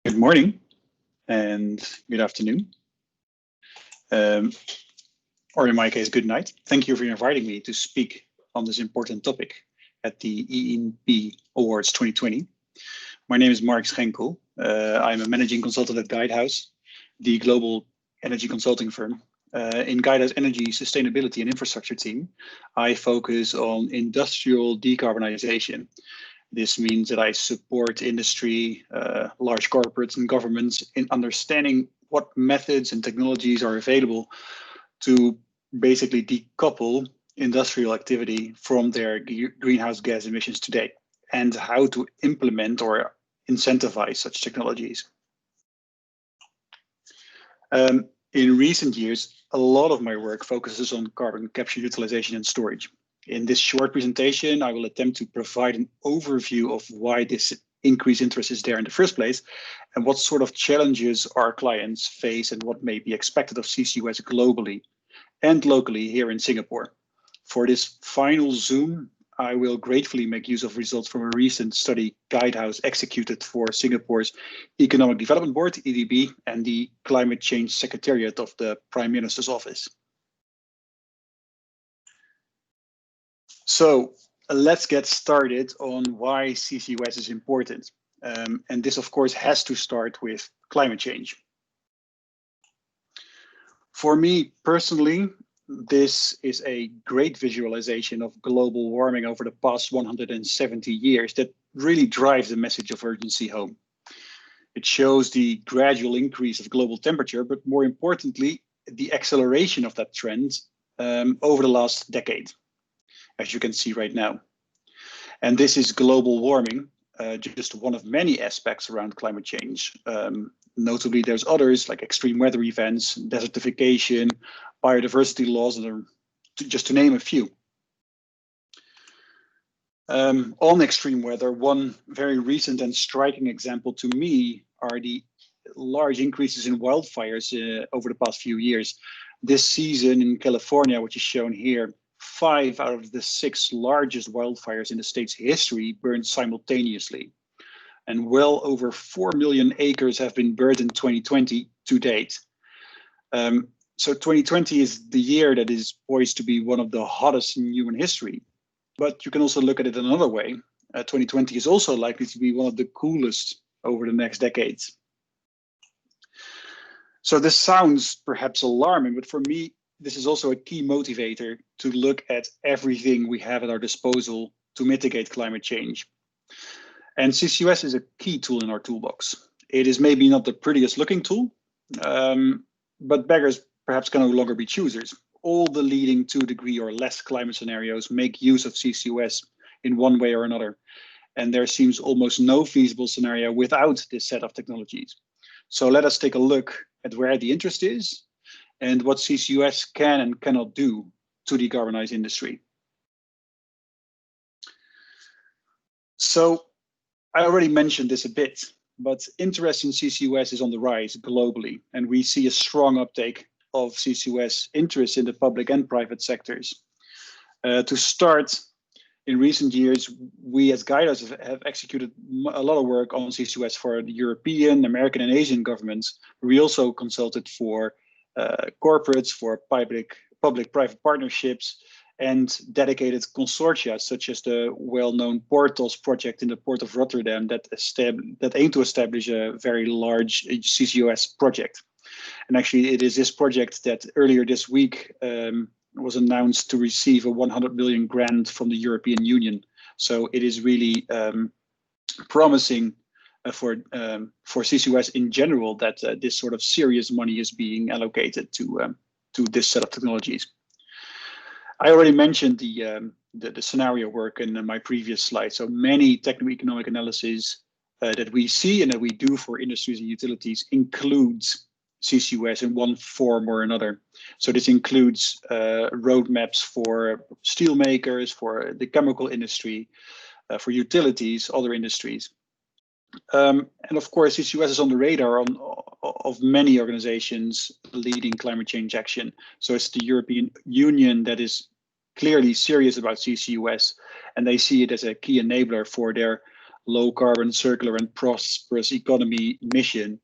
Good morning and good afternoon, or in my case, good night. Thank you for inviting me to speak on this important topic at the EENP Awards 2020. My name is Schenkel. I'm a managing consultant at Guidehouse, the global energy consulting firm. In Guidehouse Energy Sustainability and Infrastructure team, I focus on industrial decarbonization. This means that I support industry, large corporates and governments in understanding what methods and technologies are available to basically decouple industrial activity from their greenhouse gas emissions today, and how to implement or incentivize such technologies. In recent years, a lot of my work focuses on carbon capture, utilization, and storage. In this short presentation, I will attempt to provide an overview of why this increased interest is there in the first place, and what sort of challenges our clients face and what may be expected of CCUS globally and locally here in Singapore. For this final Zoom, I will gratefully make use of results from a recent study Guidehouse executed for Singapore's Economic Development Board, EDB, and the Climate Change Secretariat of the Prime Minister's Office. So let's get started on why CCUS is important. And this, of course, has to start with climate change. For me personally, this is a great visualization of global warming over the past 170 years that really drives the message of urgency home. It shows the gradual increase of global temperature, but more importantly, the acceleration of that trend over the last decade, as you can see right now. And this is global warming, just one of many aspects around climate change. Notably, there's others like extreme weather events, desertification, biodiversity loss, and just to name a few. On extreme weather, one very recent and striking example to me are the large increases in wildfires over the past few years. This season in California, which is shown here, 5 out of the 6 largest wildfires in the state's history burned simultaneously. And well over 4 million acres have been burned in 2020 to date. So 2020 is the year that is poised to be one of the hottest in human history. But you can also look at it another way. 2020 is also likely to be one of the coolest over the next decades. So this sounds perhaps alarming, but for me, this is also a key motivator to look at everything we have at our disposal to mitigate climate change. And CCUS is a key tool in our toolbox. It is maybe not the prettiest looking tool, but beggars perhaps can no longer be choosers. All the leading 2 degree or less climate scenarios make use of CCUS in one way or another. And there seems almost no feasible scenario without this set of technologies. So let us take a look at where the interest is and what CCUS can and cannot do to decarbonize industry. So I already mentioned this a bit, but interest in CCUS is on the rise globally, and we see a strong uptake of CCUS interest in the public and private sectors. To start, in recent years, we as Guidehouse have executed a lot of work on CCUS for the European, American, and Asian governments. We also consulted for corporates, for public-private partnerships, and dedicated consortia, such as the well-known Portos project in the port of Rotterdam that aim to establish a very large CCUS project. And actually, it is this project that earlier this week was announced to receive a 100 million grant from the European Union. So it is really promising for CCUS in general that this sort of serious money is being allocated to this set of technologies. I already mentioned the scenario work in my previous slide. So many techno-economic analyses that we see and that we do for industries and utilities includes CCUS in one form or another. So this includes roadmaps for steel makers, for the chemical industry, for utilities, other industries. And of course, CCUS is on the radar of many organizations leading climate change action. So it's the European Union that is clearly serious about CCUS, and they see it as a key enabler for their low carbon, circular and prosperous economy mission.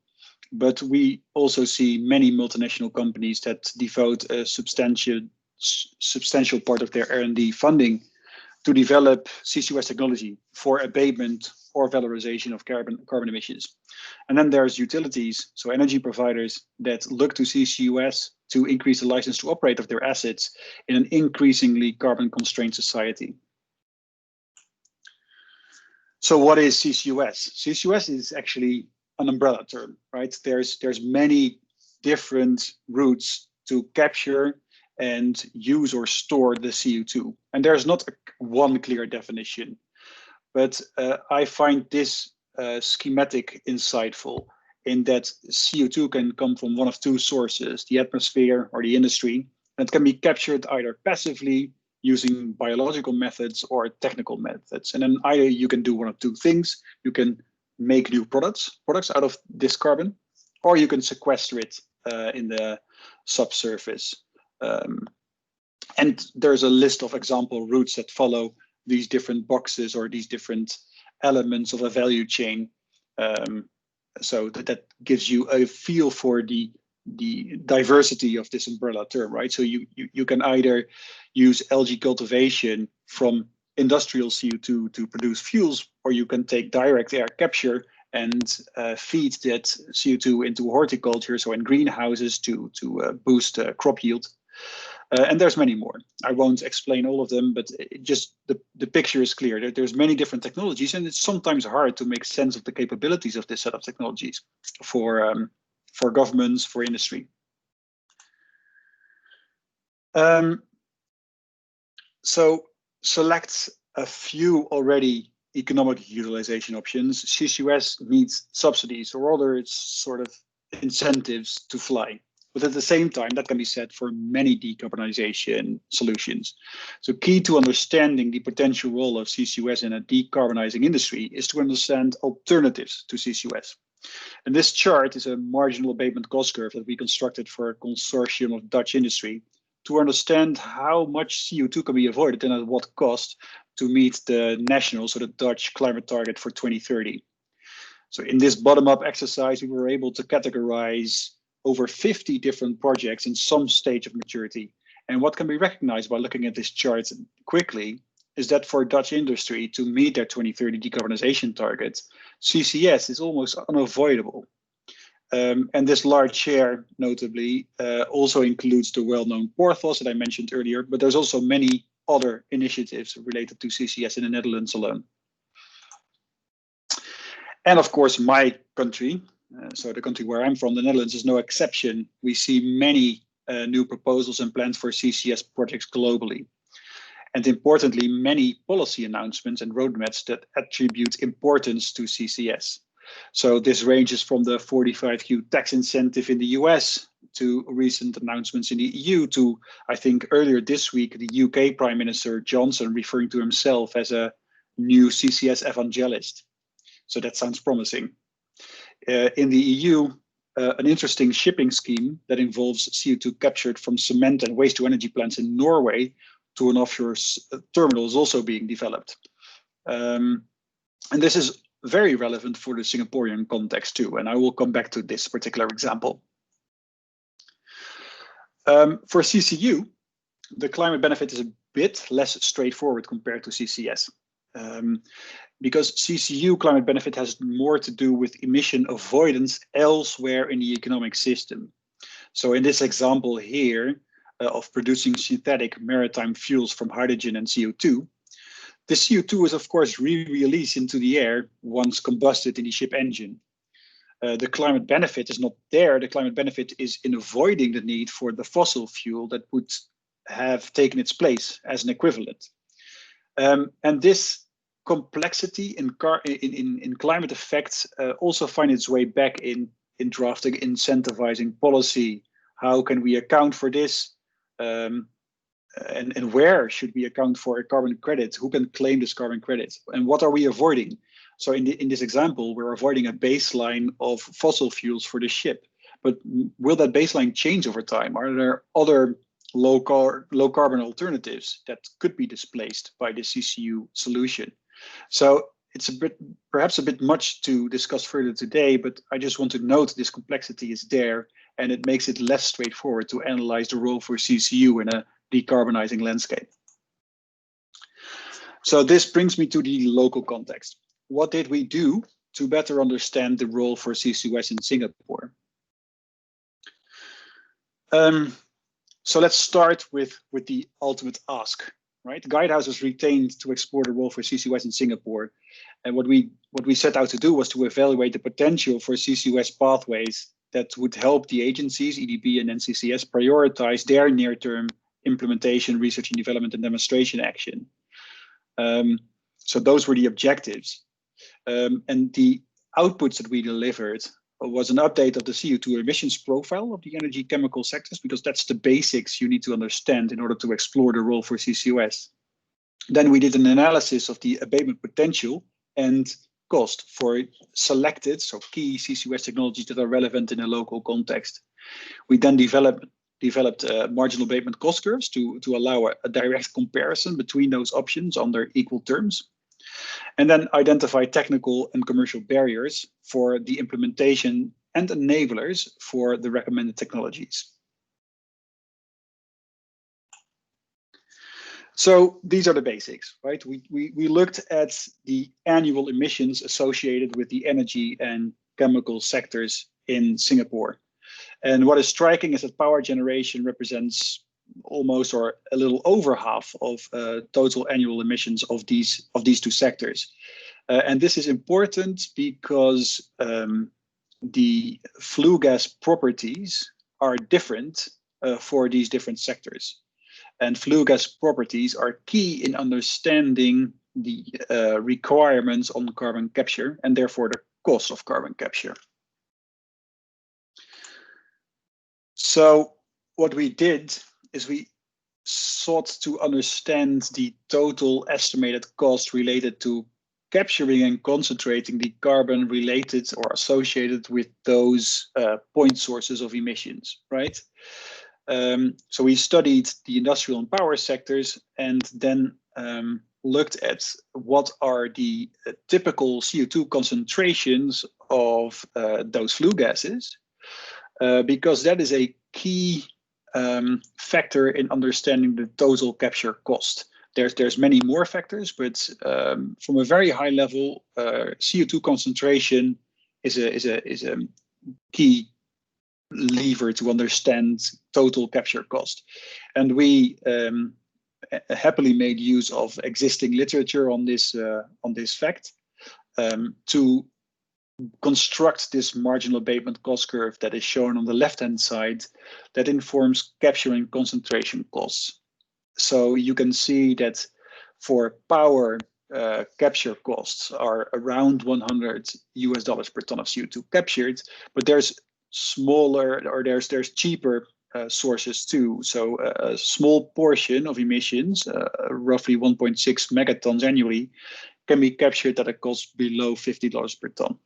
But we also see many multinational companies that devote a substantial part of their R&D funding to develop CCUS technology for abatement or valorization of carbon emissions. And then there's utilities, so energy providers that look to CCUS to increase the license to operate of their assets in an increasingly carbon constrained society. So what is CCUS? CCUS is actually an umbrella term, right? There's many different routes to capture and use or store the CO2. And there's not one clear definition, but I find this schematic insightful in that CO2 can come from one of two sources, the atmosphere or the industry, and it can be captured either passively using biological methods or technical methods. And then either you can do one of two things, you can make new products out of this carbon, or you can sequester it in the subsurface. And there's a list of example routes that follow these different boxes or these different elements of a value chain. So that gives you a feel for the diversity of this umbrella term, right? So you can either use algae cultivation from industrial CO2 to produce fuels, or you can take direct air capture and feed that CO2 into horticulture, so in greenhouses to boost crop yield. And there's many more. I won't explain all of them, but just the picture is clear. There's many different technologies, and it's sometimes hard to make sense of the capabilities of this set of technologies for governments, for industry. So select a few already economic utilization options. CCUS needs subsidies or other sort of incentives to fly. But at the same time, that can be said for many decarbonization solutions. So key to understanding the potential role of CCUS in a decarbonizing industry is to understand alternatives to CCUS. And this chart is a marginal abatement cost curve that we constructed for a consortium of Dutch industry to understand how much CO2 can be avoided and at what cost to meet the national, so the Dutch climate target for 2030. So in this bottom-up exercise, we were able to categorize over 50 different projects in some stage of maturity. And what can be recognized by looking at this chart quickly is that for Dutch industry to meet their 2030 decarbonization targets, CCS is almost unavoidable. And this large share, notably, also includes the well-known Porthos that I mentioned earlier, but there's also many other initiatives related to CCS in the Netherlands alone. And of course, my country, so the country where I'm from, the Netherlands, is no exception. We see many new proposals and plans for CCS projects globally. And importantly, many policy announcements and roadmaps that attribute importance to CCS. So this ranges from the 45Q tax incentive in the US to recent announcements in the EU to, I think earlier this week, the UK Prime Minister Johnson referring to himself as a new CCS evangelist. So that sounds promising. In the EU, an interesting shipping scheme that involves CO2 captured from cement and waste to energy plants in Norway to an offshore terminal is also being developed. And this is very relevant for the Singaporean context too, and I will come back to this particular example. For CCU, the climate benefit is a bit less straightforward compared to CCS. Because CCU climate benefit has more to do with emission avoidance elsewhere in the economic system. So in this example here of producing synthetic maritime fuels from hydrogen and CO2, the CO2 is of course re-released into the air once combusted in the ship engine. The climate benefit is not there. The climate benefit is in avoiding the need for the fossil fuel that would have taken its place as an equivalent. And this complexity in climate effects also find its way back in drafting incentivizing policy. How can we account for this? And where should we account for a carbon credit? Who can claim this carbon credit? And what are we avoiding? So in this example, we're avoiding a baseline of fossil fuels for the ship. But will that baseline change over time? Are there other low carbon alternatives that could be displaced by the CCU solution? So it's perhaps a bit much to discuss further today, but I just want to note this complexity is there, and it makes it less straightforward to analyze the role for CCU in a decarbonizing landscape. So this brings me to the local context. What did we do to better understand the role for CCUS in Singapore? So let's start with the ultimate ask, right? Guidehouse was retained to explore the role for CCUS in Singapore. And what we set out to do was to evaluate the potential for CCUS pathways that would help the agencies, EDB and NCCS, prioritize their near-term implementation, research and development, and demonstration action. So those were the objectives. And the outputs that we delivered was an update of the CO2 emissions profile of the energy chemical sectors, because that's the basics you need to understand in order to explore the role for CCUS. Then we did an analysis of the abatement potential and cost for selected, so key CCUS technologies that are relevant in a local context. We then developed marginal abatement cost curves to allow a direct comparison between those options under equal terms. And then identify technical and commercial barriers for the implementation and enablers for the recommended technologies. So these are the basics, right? We looked at the annual emissions associated with the energy and chemical sectors in Singapore. And what is striking is that power generation represents almost or a little over half of total annual emissions of these two sectors. And this is important because the flue gas properties are different for these different sectors. And flue gas properties are key in understanding the requirements on carbon capture and therefore the cost of carbon capture. So what we did is we sought to understand the total estimated cost related to capturing and concentrating the carbon related or associated with those point sources of emissions, right? So we studied the industrial and power sectors and then looked at what are the typical CO2 concentrations of those flue gases, because that is a key factor in understanding the total capture cost. There's many more factors, but from a very high level, CO2 concentration is a key lever to understand total capture cost. And we happily made use of existing literature on this fact to construct this marginal abatement cost curve that is shown on the left-hand side that informs capture and concentration costs. So you can see that for power, capture costs are around $100 per ton of CO2 captured, but there's smaller or there's cheaper sources too. So a small portion of emissions, roughly 1.6 megatons annually, can be captured at a cost below $50 per ton.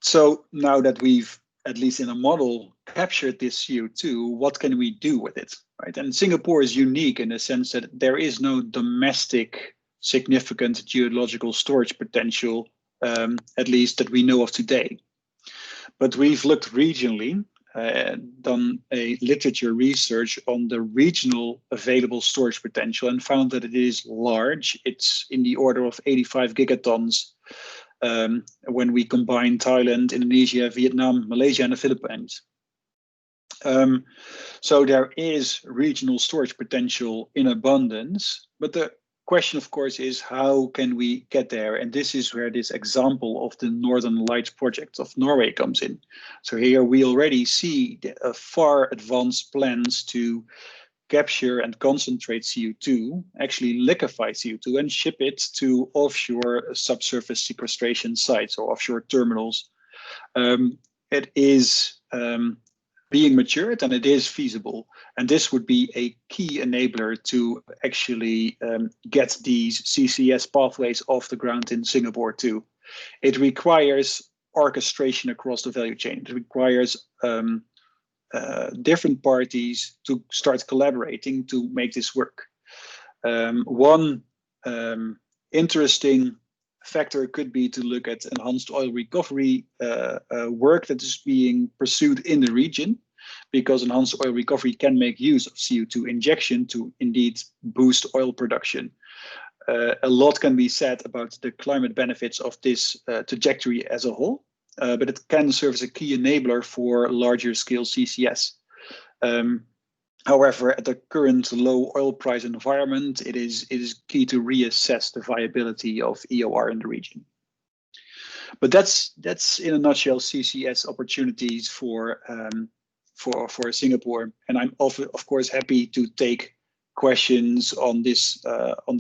So now that we've, at least in a model, captured this CO2, what can we do with it, right? And Singapore is unique in the sense that there is no domestic significant geological storage potential, at least that we know of today. But we've looked regionally, done a literature research on the regional available storage potential and found that it is large. It's in the order of 85 gigatons when we combine Thailand, Indonesia, Vietnam, Malaysia, and the Philippines. So there is regional storage potential in abundance, but the question, of course, is how can we get there? And this is where this example of the Northern Lights project of Norway comes in. So here we already see far advanced plans to capture and concentrate CO2, actually liquefy CO2 and ship it to offshore subsurface sequestration sites or offshore terminals. It is being matured and it is feasible. And this would be a key enabler to actually get these CCS pathways off the ground in Singapore too. It requires orchestration across the value chain. It requires different parties to start collaborating to make this work. One interesting factor could be to look at enhanced oil recovery work that is being pursued in the region, because enhanced oil recovery can make use of CO2 injection to indeed boost oil production. A lot can be said about the climate benefits of this trajectory as a whole, but it can serve as a key enabler for larger scale CCS. However, at the current low oil price environment, it is key to reassess the viability of EOR in the region. But that's in a nutshell CCS opportunities for Singapore, and I'm of course happy to take questions on this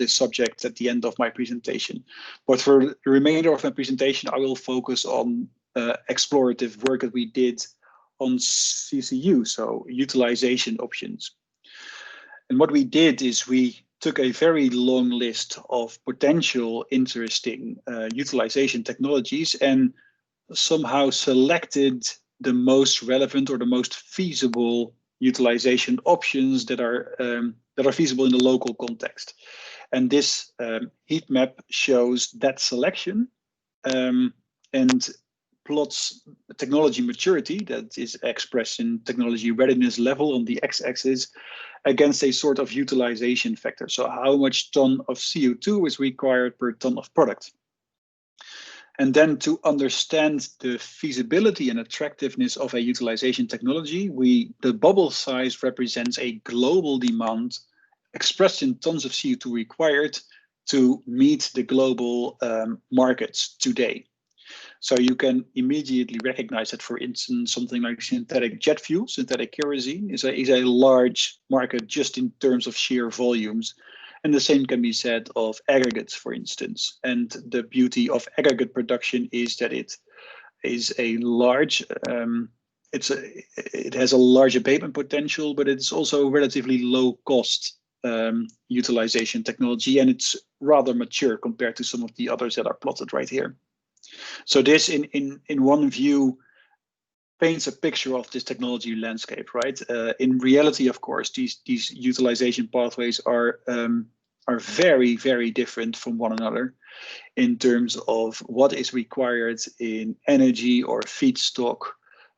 subject at the end of my presentation. But for the remainder of my presentation, I will focus on explorative work that we did on CCU, so utilization options. And what we did is we took a very long list of potential interesting utilization technologies and somehow selected the most relevant or the most feasible utilization options that are feasible in the local context. And this heat map shows that selection and plots technology maturity, that is expressed in technology readiness level on the x-axis, against a sort of utilization factor. So how much ton of CO2 is required per ton of product. And then to understand the feasibility and attractiveness of a utilization technology, the bubble size represents a global demand expressed in tons of CO2 required to meet the global markets today. So you can immediately recognize that, for instance, something like synthetic jet fuel, synthetic kerosene, is a large market just in terms of sheer volumes. And the same can be said of aggregates, for instance. And the beauty of aggregate production is that it is a large, it has a large abatement potential, but it's also relatively low cost utilization technology, and it's rather mature compared to some of the others that are plotted right here. So this, in one view, paints a picture of this technology landscape, right? In reality, of course, these utilization pathways are very, very different from one another in terms of what is required in energy or feedstock,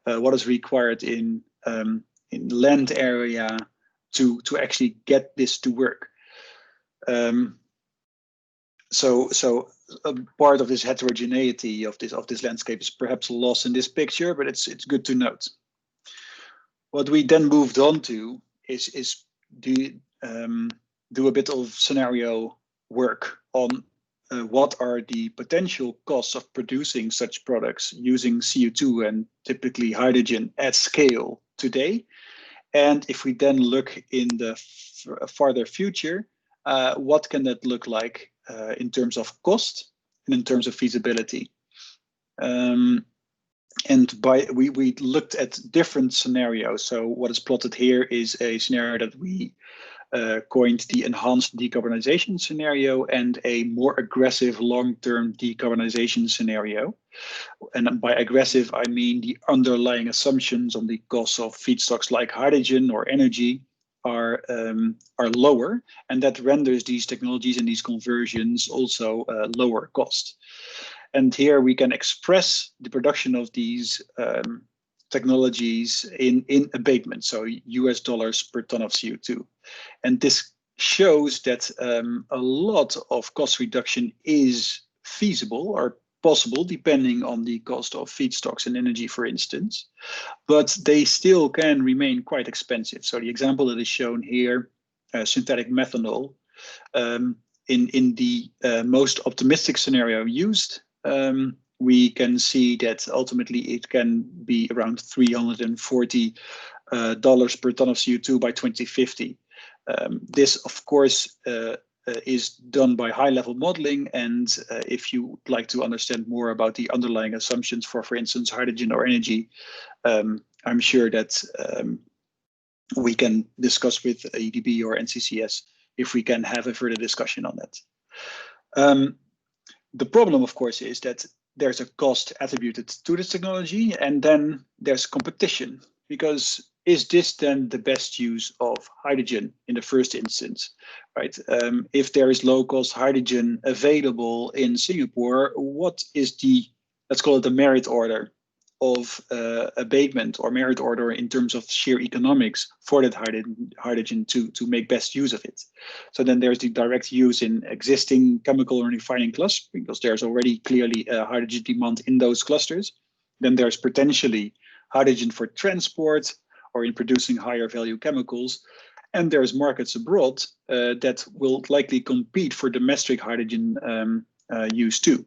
what is required in land area to actually get this to work. So a part of this heterogeneity of this landscape is perhaps lost in this picture, but it's good to note. What we then moved on to is do a bit of scenario work on what are the potential costs of producing such products using CO2 and typically hydrogen at scale today. And if we then look in the farther future, what can that look like in terms of cost and in terms of feasibility? And we looked at different scenarios. So what is plotted here is a scenario that we coined the enhanced decarbonization scenario and a more aggressive long-term decarbonization scenario. And by aggressive, I mean the underlying assumptions on the costs of feedstocks like hydrogen or energy are lower, and that renders these technologies and these conversions also lower cost. And here we can express the production of these technologies in abatement, so US dollars per ton of CO2. And this shows that a lot of cost reduction is feasible or possible depending on the cost of feedstocks and energy, for instance, but they still can remain quite expensive. So the example that is shown here, synthetic methanol, in the most optimistic scenario used, we can see that ultimately it can be around $340 per ton of CO2 by 2050. This, of course, is done by high-level modeling, and if you would like to understand more about the underlying assumptions for instance, hydrogen or energy, I'm sure that we can discuss with EDB or NCCS if we can have a further discussion on that. The problem, of course, is that there's a cost attributed to this technology, and then there's competition, because is this then the best use of hydrogen in the first instance, right? If there is low-cost hydrogen available in Singapore, what is the, let's call it the merit order of abatement or merit order in terms of sheer economics for that hydrogen to make best use of it? So then there's the direct use in existing chemical and refining clusters, because there's already clearly a hydrogen demand in those clusters. Then there's potentially hydrogen for transport or in producing higher value chemicals. And there's markets abroad that will likely compete for domestic hydrogen use too.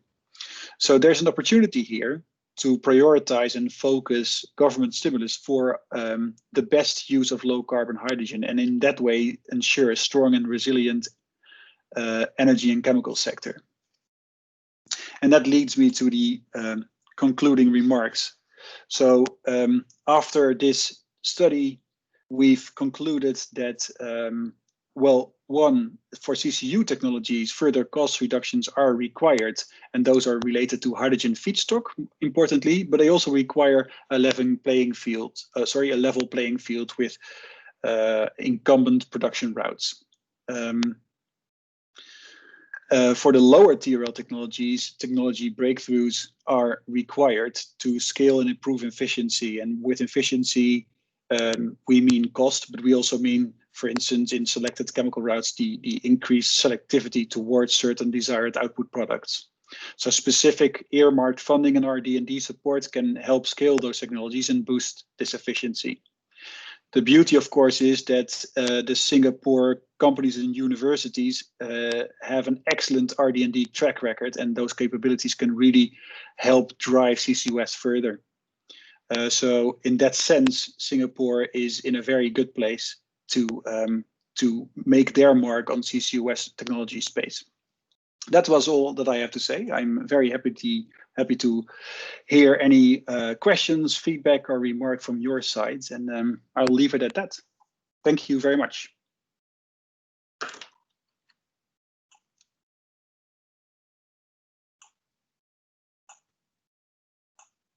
So there's an opportunity here to prioritize and focus government stimulus for the best use of low carbon hydrogen, and in that way ensure a strong and resilient energy and chemical sector. And that leads me to the concluding remarks. So after this study, we've concluded that, well, one, for CCU technologies, further cost reductions are required, and those are related to hydrogen feedstock, importantly, but they also require a level playing field with incumbent production routes. For the lower TRL technologies, technology breakthroughs are required to scale and improve efficiency. And with efficiency, we mean cost, but we also mean, for instance, in selected chemical routes, the increased selectivity towards certain desired output products. So specific earmarked funding and RD&D support can help scale those technologies and boost this efficiency. The beauty, of course, is that the Singapore companies and universities have an excellent RD&D track record, and those capabilities can really help drive CCUS further. So in that sense, Singapore is in a very good place to make their mark on CCUS technology space. That was all that I have to say. I'm very happy to hear any questions, feedback, or remark from your sides, and I'll leave it at that. Thank you very much.